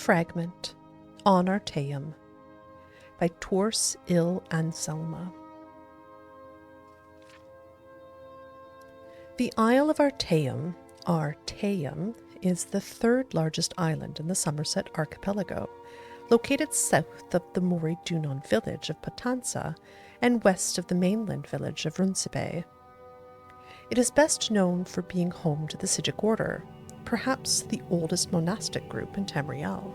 Fragment on Artaeum by Tors Il Anselma. The Isle of Artaeum, is the third largest island in the Somerset archipelago, located south of the Moray-Dunon village of Patansa and west of the mainland village of Runcibe. It is best known for being home to the Sigic order, perhaps the oldest monastic group in Tamriel.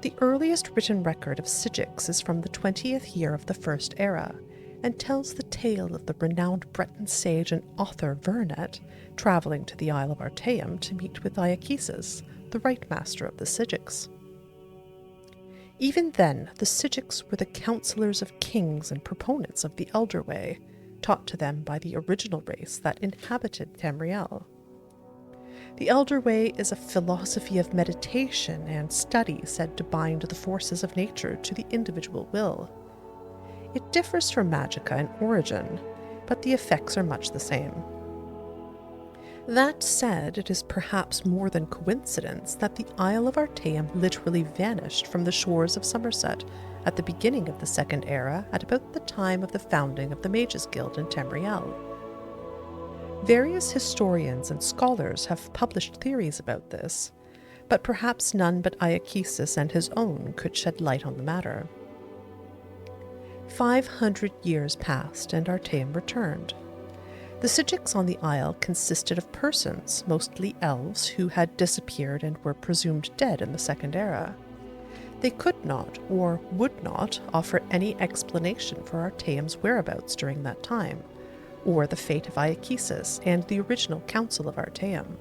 The earliest written record of Sigics is from the 20th year of the First Era, and tells the tale of the renowned Breton sage and author Vernet travelling to the Isle of Artaeum to meet with Iachesis, the right master of the Sigics. Even then, the Sigics were the counselors of kings and proponents of the Elder Way, taught to them by the original race that inhabited Tamriel. The Elder Way is a philosophy of meditation and study said to bind the forces of nature to the individual will. It differs from Magicka in origin, but the effects are much the same. That said, it is perhaps more than coincidence that the Isle of Artaeum literally vanished from the shores of Somerset at the beginning of the Second Era at about the time of the founding of the Mages Guild in Tamriel. Various historians and scholars have published theories about this, but perhaps none but Iachesis and his own could shed light on the matter. 500 years passed and Artaeum returned. The Sigics on the isle consisted of persons, mostly elves, who had disappeared and were presumed dead in the Second Era. They could not, or would not, offer any explanation for Artaeum's whereabouts during that time, or the fate of Iachesis and the original Council of Artaeum.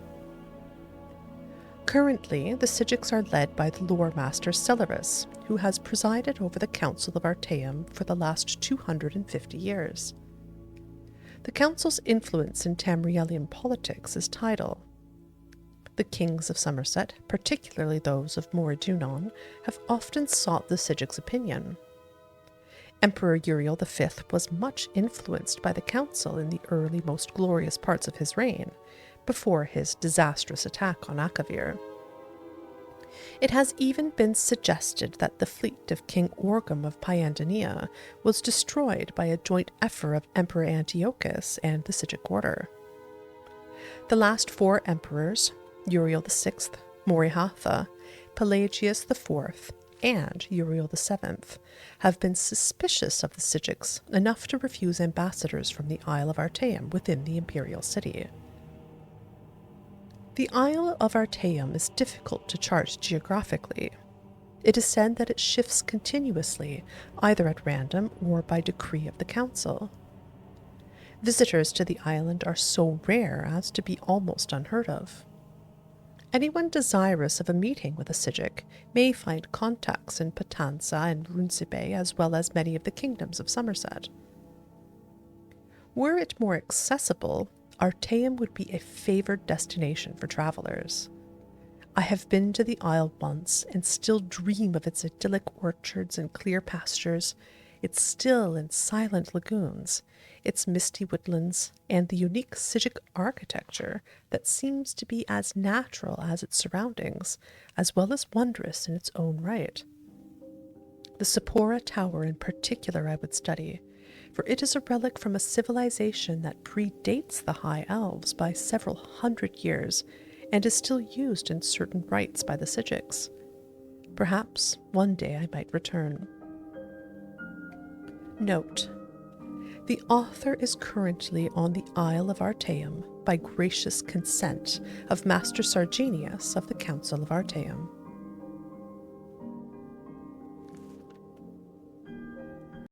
Currently, the Sigics are led by the lore master Celerus, who has presided over the Council of Artaeum for the last 250 years. The Council's influence in Tamrielian politics is tidal. The kings of Somerset, particularly those of Moray-Dunon, have often sought the Sigics' opinion. Emperor Uriel V was much influenced by the Council in the early, most glorious parts of his reign, before his disastrous attack on Akavir. It has even been suggested that the fleet of King Orgum of Paiandania was destroyed by a joint effort of Emperor Antiochus and the Sigic order. The last four emperors, Uriel VI, Morihatha, Pelagius IV, and Uriel VII, have been suspicious of the Sigics enough to refuse ambassadors from the Isle of Artaeum within the imperial city. The Isle of Artaeum is difficult to chart geographically. It is said that it shifts continuously, either at random or by decree of the council. Visitors to the island are so rare as to be almost unheard of. Anyone desirous of a meeting with a Sigic may find contacts in Patansa and Runcibe, as well as many of the kingdoms of Somerset. Were it more accessible, Artaeum would be a favoured destination for travellers. I have been to the isle once and still dream of its idyllic orchards and clear pastures, its still and silent lagoons, its misty woodlands, and the unique Sigic architecture that seems to be as natural as its surroundings, as well as wondrous in its own right. The Sephora Tower in particular I would study, for it is a relic from a civilization that predates the High Elves by several hundred years and is still used in certain rites by the Sigics. Perhaps one day I might return. Note: the author is currently on the Isle of Artaeum by gracious consent of Master Sargenius of the Council of Artaeum.